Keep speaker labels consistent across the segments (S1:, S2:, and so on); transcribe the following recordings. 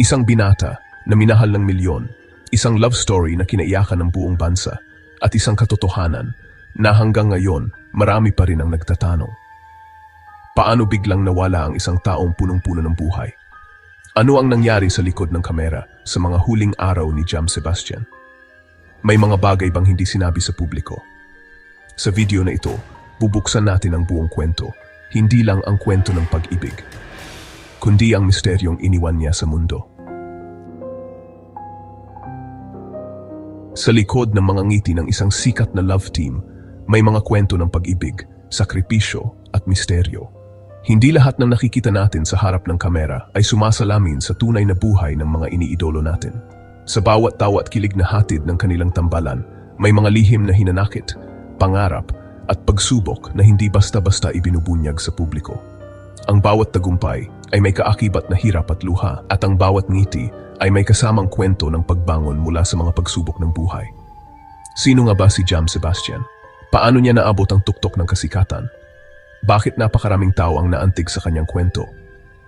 S1: Isang binata na minahal ng milyon, isang love story na kinaiyakan ng buong bansa, at isang katotohanan na hanggang ngayon marami pa rin ang nagtatanong. Paano biglang nawala ang isang taong punong-puno ng buhay? Ano ang nangyari sa likod ng kamera sa mga huling araw ni Jam Sebastian? May mga bagay bang hindi sinabi sa publiko? Sa video na ito, bubuksan natin ang buong kwento, hindi lang ang kwento ng pag-ibig, kundi ang misteryong iniwan niya sa mundo. Sa likod ng mga ngiti ng isang sikat na love team, may mga kwento ng pag-ibig, sakripisyo at misteryo. Hindi lahat ng nakikita natin sa harap ng kamera ay sumasalamin sa tunay na buhay ng mga iniidolo natin. Sa bawat tawa at kilig na hatid ng kanilang tambalan, may mga lihim na hinanakit, pangarap at pagsubok na hindi basta-basta ibinubunyag sa publiko. Ang bawat tagumpay ay may kaakibat na hirap at luha, at ang bawat ngiti ay may kasamang kwento ng pagbangon mula sa mga pagsubok ng buhay. Sino nga ba si Jam Sebastian? Paano niya naabot ang tuktok ng kasikatan? Bakit napakaraming tao ang naantig sa kanyang kwento?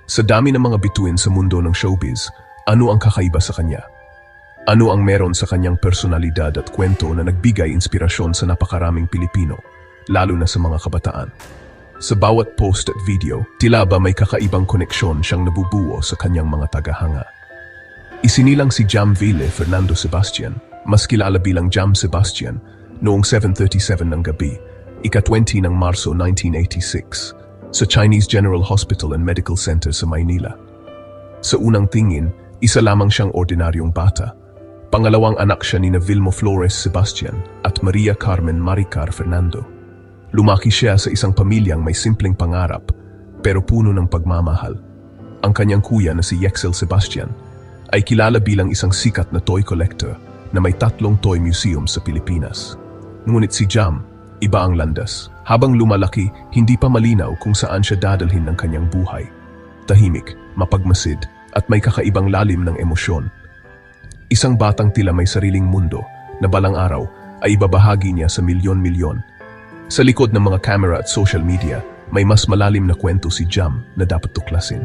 S1: Sa dami ng mga bituin sa mundo ng showbiz, ano ang kakaiba sa kanya? Ano ang meron sa kanyang personalidad at kwento na nagbigay inspirasyon sa napakaraming Pilipino, lalo na sa mga kabataan? Sa bawat post at video, tila ba may kakaibang koneksyon siyang nabubuo sa kanyang mga tagahanga. Isinilang si Jam Ville Fernando Sebastian, mas kilala bilang Jam Sebastian, noong 7:37 ng gabi, ika-20 ng Marso 1986, sa Chinese General Hospital and Medical Center sa Maynila. Sa unang tingin, isa lamang siyang ordinaryong bata. Pangalawang anak siya ni Vilmo Flores Sebastian at Maria Carmen Maricar Fernando. Lumaki siya sa isang pamilyang may simpleng pangarap, pero puno ng pagmamahal. Ang kanyang kuya na si Yexel Sebastian ay kilala bilang isang sikat na toy collector na may 3 toy museum sa Pilipinas. Ngunit si Jam, iba ang landas. Habang lumalaki, hindi pa malinaw kung saan siya dadalhin ng kanyang buhay. Tahimik, mapagmasid, at may kakaibang lalim ng emosyon. Isang batang tila may sariling mundo na balang araw ay ibabahagi niya sa milyon-milyon. Sa likod ng mga camera at social media, may mas malalim na kwento si Jam na dapat tuklasin.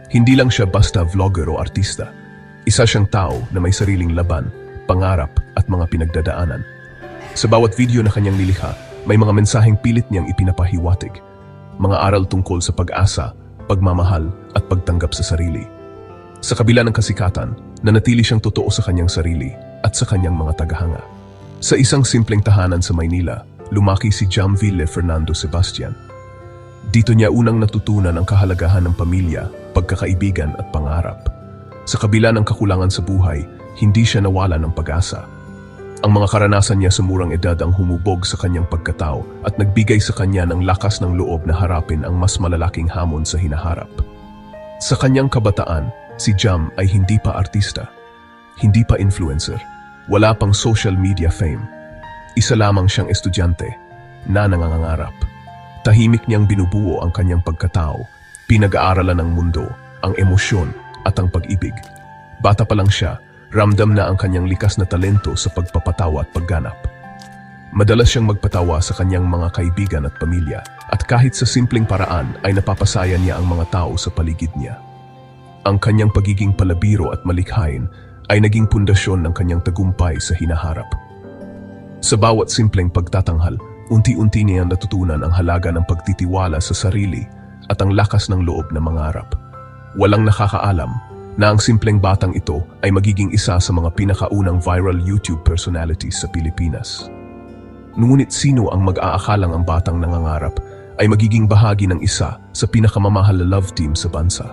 S1: Hindi lang siya basta vlogger o artista. Isa siyang tao na may sariling laban, pangarap at mga pinagdadaanan. Sa bawat video na kanyang nilikha, may mga mensaheng pilit niyang ipinapahiwatig. Mga aral tungkol sa pag-asa, pagmamahal at pagtanggap sa sarili. Sa kabila ng kasikatan, nanatili siyang totoo sa kanyang sarili at sa kanyang mga tagahanga. Sa isang simpleng tahanan sa Maynila, lumaki si Jam Ville Fernando Sebastian. Dito niya unang natutunan ang kahalagahan ng pamilya, pagkakaibigan at pangarap. Sa kabila ng kakulangan sa buhay, hindi siya nawala ng pag-asa. Ang mga karanasan niya sa murang edad ang humubog sa kanyang pagkatao at nagbigay sa kanya ng lakas ng loob na harapin ang mas malalaking hamon sa hinaharap. Sa kanyang kabataan, si Jam ay hindi pa artista, hindi pa influencer, wala pang social media fame. Isa lamang siyang estudyante na nangangarap. Tahimik niyang binubuo ang kanyang pagkatao, pinag-aaralan ng mundo, ang emosyon at ang pag-ibig. Bata pa lang siya, ramdam na ang kanyang likas na talento sa pagpapatawa at pagganap. Madalas siyang magpatawa sa kanyang mga kaibigan at pamilya, at kahit sa simpleng paraan ay napapasaya niya ang mga tao sa paligid niya. Ang kanyang pagiging palabiro at malikhain ay naging pundasyon ng kanyang tagumpay sa hinaharap. Sa bawat simpleng pagtatanghal, unti-unti niyang natutunan ang halaga ng pagtitiwala sa sarili at ang lakas ng loob na mangarap. Walang nakakaalam na ang simpleng batang ito ay magiging isa sa mga pinakaunang viral YouTube personalities sa Pilipinas. Ngunit sino ang mag-aakalang ang batang nangangarap ay magiging bahagi ng isa sa pinakamamahal na love team sa bansa?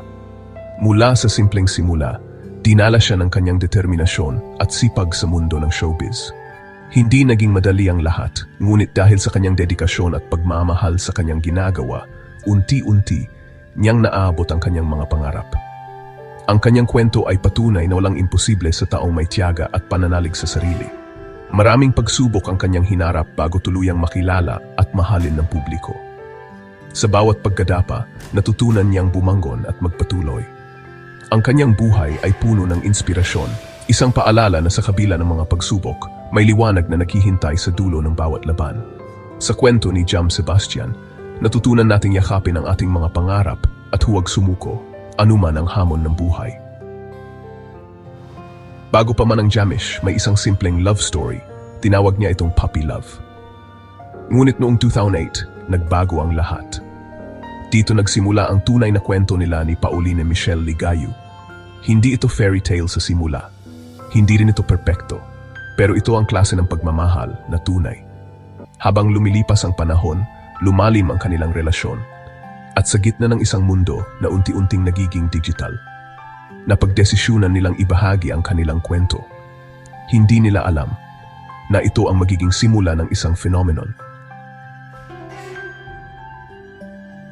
S1: Mula sa simpleng simula, dinala siya ng kanyang determinasyon at sipag sa mundo ng showbiz. Hindi naging madali ang lahat, ngunit dahil sa kanyang dedikasyon at pagmamahal sa kanyang ginagawa, unti-unti niyang naabot ang kanyang mga pangarap. Ang kanyang kwento ay patunay na walang imposible sa taong may tiyaga at pananalig sa sarili. Maraming pagsubok ang kanyang hinarap bago tuluyang makilala at mahalin ng publiko. Sa bawat pagkadapa, natutunan niyang bumangon at magpatuloy. Ang kanyang buhay ay puno ng inspirasyon, isang paalala na sa kabila ng mga pagsubok, may liwanag na naghihintay sa dulo ng bawat laban. Sa kwento ni Jam Sebastian, natutunan nating yakapin ang ating mga pangarap at huwag sumuko, anuman ang hamon ng buhay. Bago pa man ang Jamish, may isang simpleng love story. Tinawag niya itong puppy love. Ngunit noong 2008, nagbago ang lahat. Dito nagsimula ang tunay na kwento nila ni Pauline and Michelle Ligayu. Hindi ito fairy tale sa simula. Hindi rin ito perpekto. Pero ito ang klase ng pagmamahal na tunay. Habang lumilipas ang panahon, lumalim ang kanilang relasyon. At sa gitna ng isang mundo na unti-unting nagiging digital, napagdesisyunan nilang ibahagi ang kanilang kwento. Hindi nila alam na ito ang magiging simula ng isang phenomenon.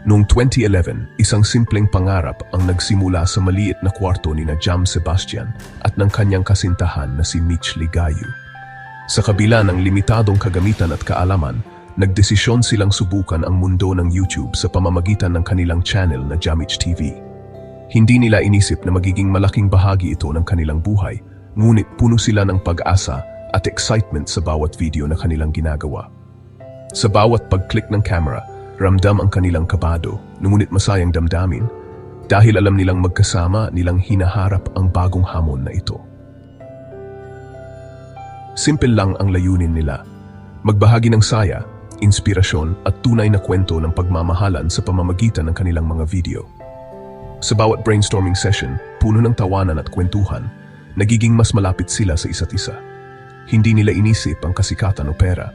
S1: Noong 2011, isang simpleng pangarap ang nagsimula sa maliit na kwarto ni na Jam Sebastian at ng kanyang kasintahan na si Mitch Ligayu. Sa kabila ng limitadong kagamitan at kaalaman, nagdesisyon silang subukan ang mundo ng YouTube sa pamamagitan ng kanilang channel na Jamich TV. Hindi nila inisip na magiging malaking bahagi ito ng kanilang buhay, ngunit puno sila ng pag-asa at excitement sa bawat video na kanilang ginagawa. Sa bawat pag-click ng camera, ramdam ang kanilang kabado, ngunit masayang damdamin, dahil alam nilang magkasama nilang hinaharap ang bagong hamon na ito. Simple lang ang layunin nila, magbahagi ng saya, inspirasyon at tunay na kwento ng pagmamahalan sa pamamagitan ng kanilang mga video. Sa bawat brainstorming session, puno ng tawanan at kwentuhan, nagiging mas malapit sila sa isa't isa. Hindi nila inisip ang kasikatan o pera.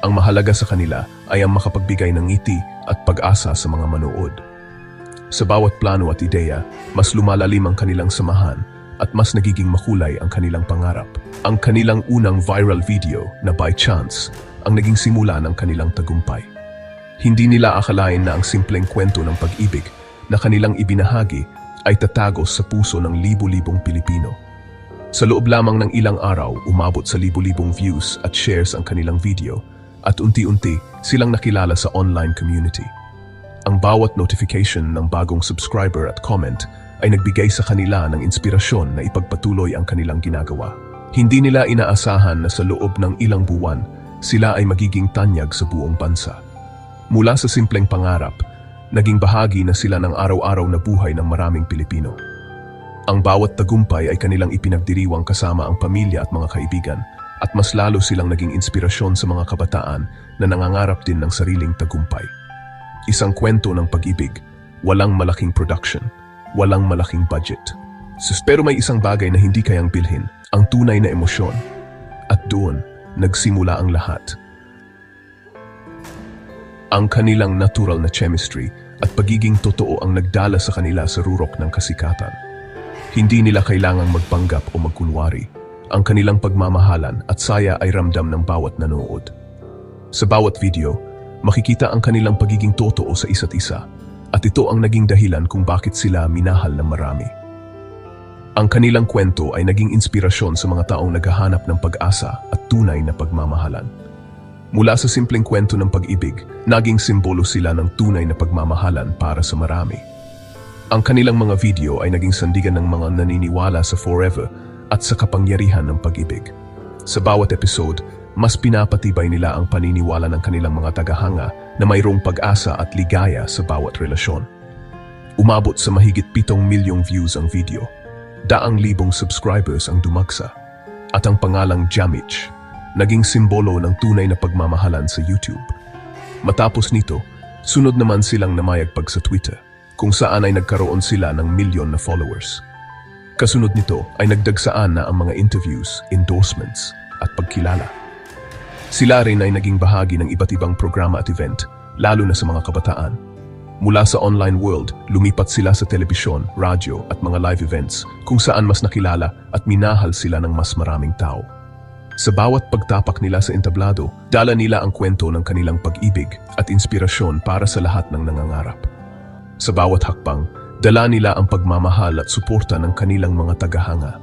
S1: Ang mahalaga sa kanila ay ang makapagbigay ng ngiti at pag-asa sa mga manood. Sa bawat plano at ideya, mas lumalalim ang kanilang samahan at mas nagiging makulay ang kanilang pangarap. Ang kanilang unang viral video na By Chance ang naging simula ng kanilang tagumpay. Hindi nila akalain na ang simpleng kwento ng pag-ibig na kanilang ibinahagi ay tatagos sa puso ng libu-libong Pilipino. Sa loob lamang ng ilang araw, umabot sa libu-libong views at shares ang kanilang video at unti-unti silang nakilala sa online community. Ang bawat notification ng bagong subscriber at comment ay nagbigay sa kanila ng inspirasyon na ipagpatuloy ang kanilang ginagawa. Hindi nila inaasahan na sa loob ng ilang buwan, sila ay magiging tanyag sa buong bansa. Mula sa simpleng pangarap, naging bahagi na sila ng araw-araw na buhay ng maraming Pilipino. Ang bawat tagumpay ay kanilang ipinagdiriwang kasama ang pamilya at mga kaibigan, at mas lalo silang naging inspirasyon sa mga kabataan na nangangarap din ng sariling tagumpay. Isang kwento ng pag-ibig, walang malaking production, walang malaking budget. Pero may isang bagay na hindi kayang bilhin, ang tunay na emosyon. At doon, nagsimula ang lahat. Ang kanilang natural na chemistry at pagiging totoo ang nagdala sa kanila sa rurok ng kasikatan. Hindi nila kailangang magpanggap o magkunwari. Ang kanilang pagmamahalan at saya ay ramdam ng bawat nanood. Sa bawat video, makikita ang kanilang pagiging totoo sa isa't isa, at ito ang naging dahilan kung bakit sila minahal ng marami. Ang kanilang kwento ay naging inspirasyon sa mga taong naghahanap ng pag-asa at tunay na pagmamahalan. Mula sa simpleng kwento ng pag-ibig, naging simbolo sila ng tunay na pagmamahalan para sa marami. Ang kanilang mga video ay naging sandigan ng mga naniniwala sa forever at sa kapangyarihan ng pag-ibig. Sa bawat episode, mas pinapatibay nila ang paniniwala ng kanilang mga tagahanga na mayroong pag-asa at ligaya sa bawat relasyon. Umabot sa mahigit 7 milyong views ang video. Daang libong subscribers ang dumagsa, at ang pangalang Jamich naging simbolo ng tunay na pagmamahalan sa YouTube. Matapos nito, sunod naman silang namayagpag sa Twitter, kung saan ay nagkaroon sila ng milyon na followers. Kasunod nito ay nagdagsaan na ang mga interviews, endorsements at pagkilala. Sila rin ay naging bahagi ng iba't ibang programa at event, lalo na sa mga kabataan. Mula sa online world, lumipat sila sa telebisyon, radyo at mga live events kung saan mas nakilala at minahal sila ng mas maraming tao. Sa bawat pagtapak nila sa entablado, dala nila ang kwento ng kanilang pag-ibig at inspirasyon para sa lahat ng nangangarap. Sa bawat hakbang, dala nila ang pagmamahal at suporta ng kanilang mga tagahanga.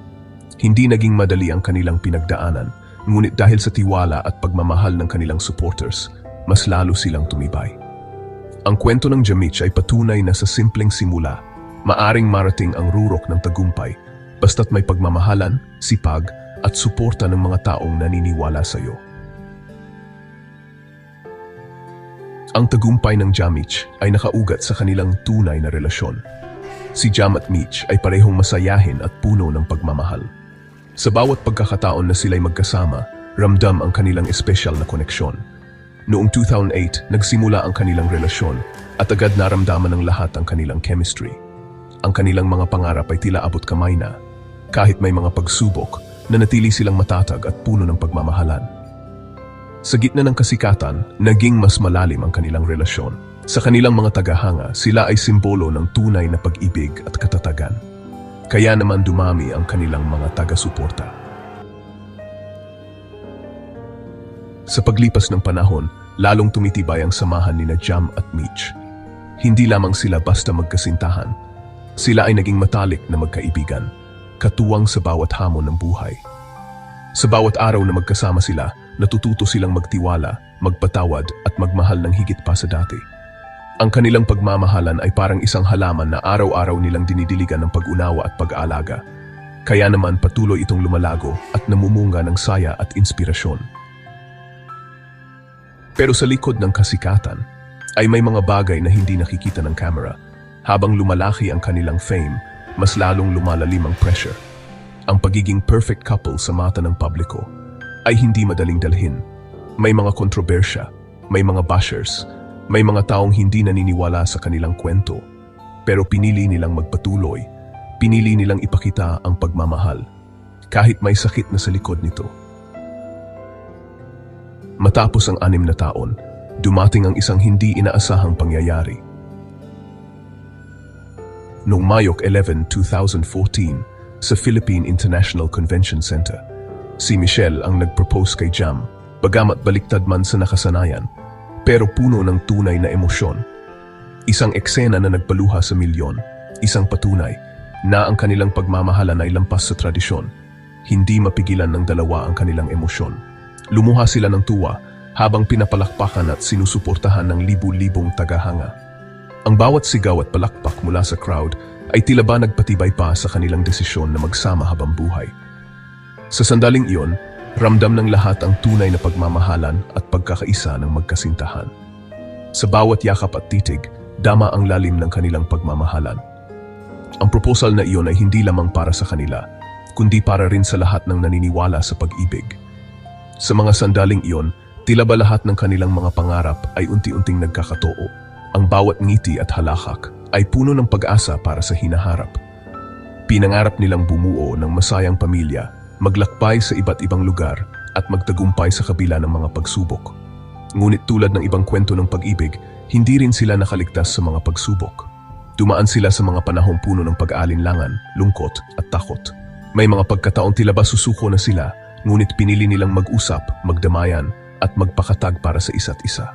S1: Hindi naging madali ang kanilang pinagdaanan, ngunit dahil sa tiwala at pagmamahal ng kanilang supporters, mas lalo silang tumibay. Ang kwento ng Jamich ay patunay na sa simpleng simula, maaring marating ang rurok ng tagumpay, basta't may pagmamahalan, sipag, at suporta ng mga taong naniniwala sa iyo. Ang tagumpay ng Jamich ay nakaugat sa kanilang tunay na relasyon. Si Jam at Mitch ay parehong masayahin at puno ng pagmamahal. Sa bawat pagkakataon na sila'y magkasama, ramdam ang kanilang espesyal na koneksyon. Noong 2008, nagsimula ang kanilang relasyon at agad naramdaman ng lahat ang kanilang chemistry. Ang kanilang mga pangarap ay tila abot kamay na. Kahit may mga pagsubok, nanatili silang matatag at puno ng pagmamahalan. Sa gitna ng kasikatan, naging mas malalim ang kanilang relasyon. Sa kanilang mga tagahanga, sila ay simbolo ng tunay na pag-ibig at katatagan. Kaya naman dumami ang kanilang mga taga-suporta. Sa paglipas ng panahon, lalong tumitibay ang samahan ni Jam at Mitch. Hindi lamang sila basta magkasintahan. Sila ay naging matalik na magkaibigan, katuwang sa bawat hamon ng buhay. Sa bawat araw na magkasama sila, natututo silang magtiwala, magpatawad at magmahal ng higit pa sa dati. Ang kanilang pagmamahalan ay parang isang halaman na araw-araw nilang dinidiligan ng pag-unawa at pag-aalaga. Kaya naman patuloy itong lumalago at namumunga ng saya at inspirasyon. Pero sa likod ng kasikatan, ay may mga bagay na hindi nakikita ng camera. Habang lumalaki ang kanilang fame, mas lalong lumalalim ang pressure. Ang pagiging perfect couple sa mata ng publiko ay hindi madaling dalhin. May mga kontrobersya, may mga bashers, may mga taong hindi naniniwala sa kanilang kwento, pero pinili nilang magpatuloy, pinili nilang ipakita ang pagmamahal, kahit may sakit na sa likod nito. Matapos ang 6 na taon, dumating ang isang hindi inaasahang pangyayari. Noong Mayo 11, 2014, sa Philippine International Convention Center, si Michelle ang nag-propose kay Jam, bagamat baliktad man sa nakasanayan, pero puno ng tunay na emosyon. Isang eksena na nagpaluha sa milyon, isang patunay na ang kanilang pagmamahalan ay lampas sa tradisyon. Hindi mapigilan ng dalawa ang kanilang emosyon. Lumuha sila ng tuwa habang pinapalakpakan at sinusuportahan ng libu-libong tagahanga. Ang bawat sigaw at palakpak mula sa crowd ay tila ba nagpatibay pa sa kanilang desisyon na magsama habang buhay. Sa sandaling iyon, ramdam ng lahat ang tunay na pagmamahalan at pagkakaisa ng magkasintahan. Sa bawat yakap at titig, dama ang lalim ng kanilang pagmamahalan. Ang proposal na iyon ay hindi lamang para sa kanila, kundi para rin sa lahat ng naniniwala sa pag-ibig. Sa mga sandaling iyon, tila ba lahat ng kanilang mga pangarap ay unti-unting nagkakatoo. Ang bawat ngiti at halakak ay puno ng pag-asa para sa hinaharap. Pinangarap nilang bumuo ng masayang pamilya, maglakbay sa iba't ibang lugar at magtagumpay sa kabila ng mga pagsubok. Ngunit tulad ng ibang kwento ng pag-ibig, hindi rin sila nakaligtas sa mga pagsubok. Dumaan sila sa mga panahong puno ng pag-aalinlangan, lungkot at takot. May mga pagkataong tila ba susuko na sila, ngunit pinili nilang mag-usap, magdamayan at magpakatag para sa isa't isa.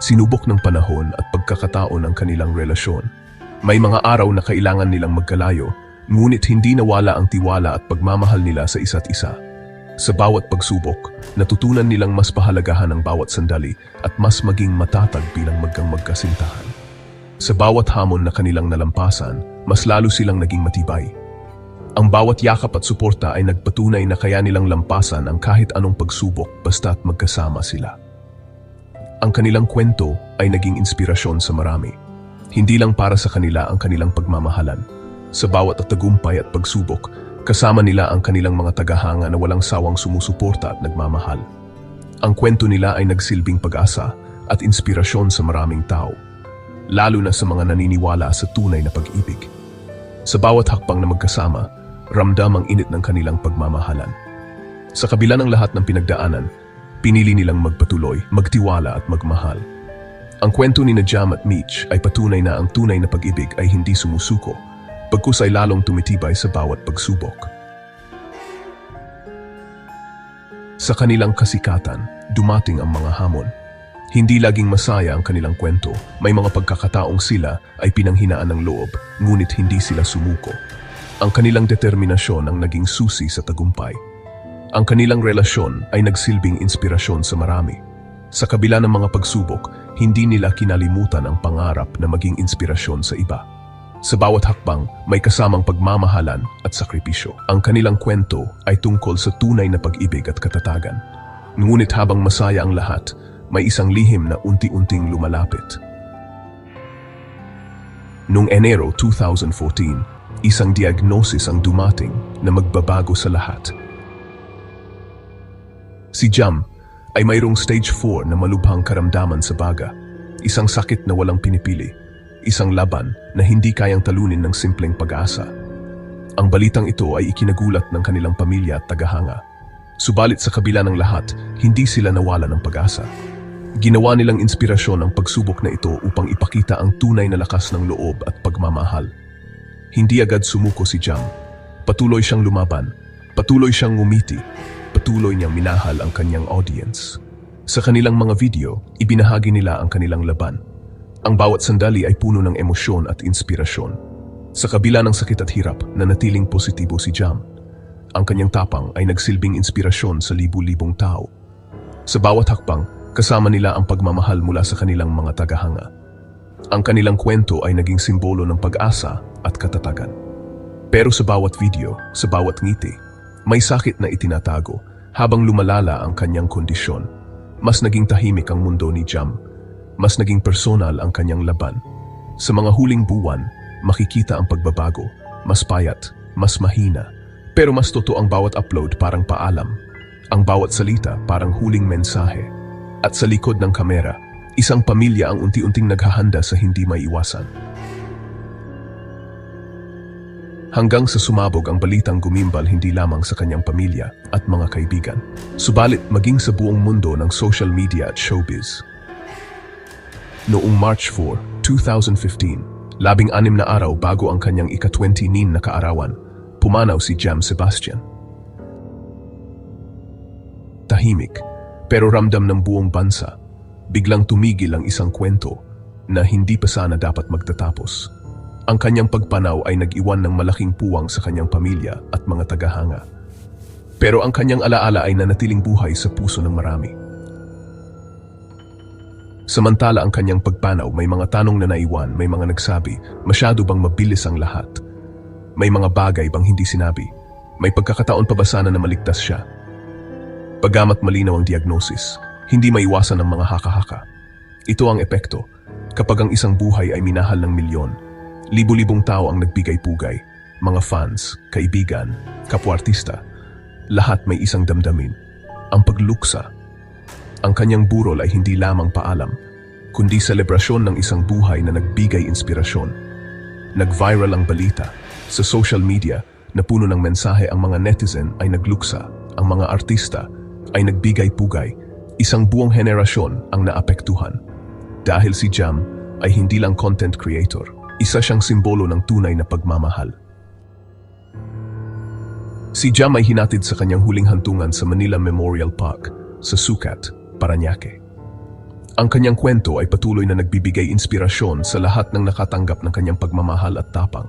S1: Sinubok ng panahon at pagkakataon ang kanilang relasyon. May mga araw na kailangan nilang magkalayo, ngunit hindi nawala ang tiwala at pagmamahal nila sa isa't isa. Sa bawat pagsubok, natutunan nilang mas pahalagahan ang bawat sandali at mas maging matatag bilang magkasintahan. Sa bawat hamon na kanilang nalampasan, mas lalo silang naging matibay. Ang bawat yakap at suporta ay nagpatunay na kaya nilang lampasan ang kahit anong pagsubok basta't magkasama sila. Ang kanilang kwento ay naging inspirasyon sa marami. Hindi lang para sa kanila ang kanilang pagmamahalan. Sa bawat tagumpay at pagsubok, kasama nila ang kanilang mga tagahanga na walang sawang sumusuporta at nagmamahal. Ang kwento nila ay nagsilbing pag-asa at inspirasyon sa maraming tao, lalo na sa mga naniniwala sa tunay na pag-ibig. Sa bawat hakbang na magkasama, ramdam ang init ng kanilang pagmamahalan. Sa kabila ng lahat ng pinagdaanan, pinili nilang magpatuloy, magtiwala at magmahal. Ang kwento ni Jam at Mitch ay patunay na ang tunay na pag-ibig ay hindi sumusuko, pagkus ay lalong tumitibay sa bawat pagsubok. Sa kanilang kasikatan, dumating ang mga hamon. Hindi laging masaya ang kanilang kwento. May mga pagkakataong sila ay pinanghinaan ng loob, ngunit hindi sila sumuko. Ang kanilang determinasyon ang naging susi sa tagumpay. Ang kanilang relasyon ay nagsilbing inspirasyon sa marami. Sa kabila ng mga pagsubok, hindi nila kinalimutan ang pangarap na maging inspirasyon sa iba. Sa bawat hakbang, may kasamang pagmamahalan at sakripisyo. Ang kanilang kwento ay tungkol sa tunay na pag-ibig at katatagan. Ngunit habang masaya ang lahat, may isang lihim na unti-unting lumalapit. Noong Enero 2014, Isang diagnosis ang dumating na magbabago sa lahat. Si Jam ay mayroong stage 4 na malubhang karamdaman sa baga. Isang sakit na walang pinipili. Isang laban na hindi kayang talunin ng simpleng pag-asa. Ang balitang ito ay ikinagulat ng kanilang pamilya at tagahanga. Subalit sa kabila ng lahat, hindi sila nawala ng pag-asa. Ginawa nilang inspirasyon ang pagsubok na ito upang ipakita ang tunay na lakas ng loob at pagmamahal. Hindi agad sumuko si Jam. Patuloy siyang lumaban. Patuloy siyang ngumiti. Patuloy niyang minahal ang kanyang audience. Sa kanilang mga video, ibinahagi nila ang kanilang laban. Ang bawat sandali ay puno ng emosyon at inspirasyon. Sa kabila ng sakit at hirap, nanatiling positibo si Jam. Ang kanyang tapang ay nagsilbing inspirasyon sa libu-libong tao. Sa bawat hakbang, kasama nila ang pagmamahal mula sa kanilang mga tagahanga. Ang kanilang kwento ay naging simbolo ng pag-asa at katatagan. Pero sa bawat video, sa bawat ngiti, may sakit na itinatago. Habang lumalala ang kanyang kondisyon, mas naging tahimik ang mundo ni Jam. Mas naging personal ang kanyang laban. Sa mga huling buwan, makikita ang pagbabago. Mas payat, mas mahina. Pero mas totoo ang bawat upload parang paalam. Ang bawat salita parang huling mensahe. At sa likod ng kamera, isang pamilya ang unti-unting naghahanda sa hindi maiiwasan. Hanggang sa sumabog ang balitang gumimbal hindi lamang sa kanyang pamilya at mga kaibigan, subalit maging sa buong mundo ng social media at showbiz. Noong March 4, 2015, 16 na araw bago ang kanyang ika-29 na kaarawan, pumanaw si Jam Sebastian. Tahimik, pero ramdam ng buong bansa, biglang tumigil ang isang kwento na hindi pa sana dapat magtatapos. Ang kanyang pagpanaw ay nag-iwan ng malaking puwang sa kanyang pamilya at mga tagahanga. Pero ang kanyang alaala ay nanatiling buhay sa puso ng marami. Samantala ang kanyang pagpanaw, may mga tanong na naiwan, may mga nagsabi, masyado bang mabilis ang lahat? May mga bagay bang hindi sinabi? May pagkakataon pa ba sana na maligtas siya? Bagamat malinaw ang diagnosis, hindi maiwasan ang mga haka-haka. Ito ang epekto. Kapag ang isang buhay ay minahal ng milyon, libu-libong tao ang nagbigay-pugay, mga fans, kaibigan, kapwa-artista, lahat may isang damdamin, ang pagluksa. Ang kanyang burol ay hindi lamang paalam, kundi selebrasyon ng isang buhay na nagbigay inspirasyon. Nag-viral ang balita. Sa social media, na puno ng mensahe, ang mga netizen ay nagluksa, ang mga artista ay nagbigay-pugay, isang buong henerasyon ang naapektuhan. Dahil si Jam ay hindi lang content creator, isa siyang simbolo ng tunay na pagmamahal. Si Jam ay hinatid sa kanyang huling hantungan sa Manila Memorial Park, sa Sucat, Parañaque. Ang kanyang kwento ay patuloy na nagbibigay inspirasyon sa lahat ng nakatanggap ng kanyang pagmamahal at tapang.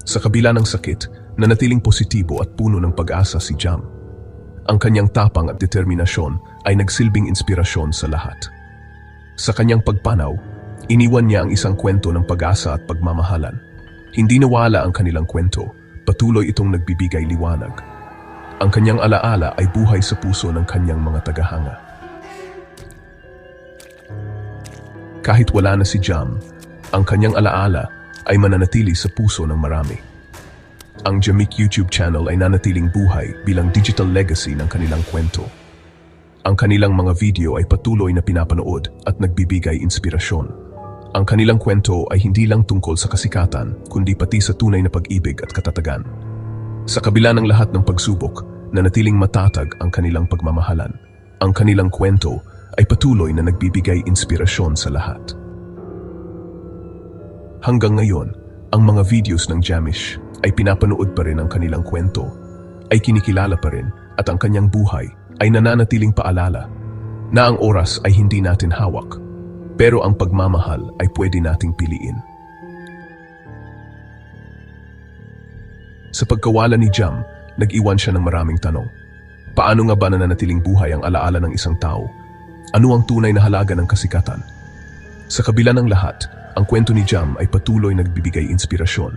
S1: Sa kabila ng sakit, nanatiling positibo at puno ng pag-asa si Jam. Ang kanyang tapang at determinasyon ay nagsilbing inspirasyon sa lahat. Sa kanyang pagpanaw, iniwan niya ang isang kwento ng pag-asa at pagmamahalan. Hindi nawala ang kanilang kwento, patuloy itong nagbibigay liwanag. Ang kanyang alaala ay buhay sa puso ng kanyang mga tagahanga. Kahit wala na si Jam, ang kanyang alaala ay mananatili sa puso ng marami. Ang Jamik YouTube channel ay nanatiling buhay bilang digital legacy ng kanilang kwento. Ang kanilang mga video ay patuloy na pinapanood at nagbibigay inspirasyon. Ang kanilang kwento ay hindi lang tungkol sa kasikatan, kundi pati sa tunay na pag-ibig at katatagan. Sa kabila ng lahat ng pagsubok, nanatiling matatag ang kanilang pagmamahalan. Ang kanilang kwento ay patuloy na nagbibigay inspirasyon sa lahat. Hanggang ngayon, ang mga videos ng Jamish ay pinapanood pa rin ang kanilang kwento, ay kinikilala pa rin at ang kanyang buhay ay nananatiling paalala na ang oras ay hindi natin hawak, pero ang pagmamahal ay pwede nating piliin. Sa pagkawala ni Jam, nag-iwan siya ng maraming tanong. Paano nga ba nananatiling buhay ang alaala ng isang tao? Ano ang tunay na halaga ng kasikatan? Sa kabila ng lahat, ang kwento ni Jam ay patuloy nagbibigay inspirasyon.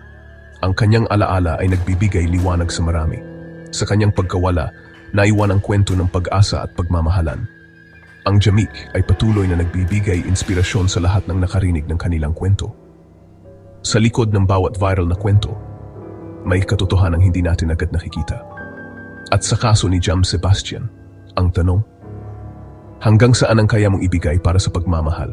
S1: Ang kanyang alaala ay nagbibigay liwanag sa marami. Sa kanyang pagkawala, naiwan ang kwento ng pag-asa at pagmamahalan. Ang Jamik ay patuloy na nagbibigay inspirasyon sa lahat ng nakarinig ng kanilang kwento. Sa likod ng bawat viral na kwento, may katotohanang hindi natin agad nakikita. At sa kaso ni Jam Sebastian, ang tanong, hanggang saan ang kaya mong ibigay para sa pagmamahal?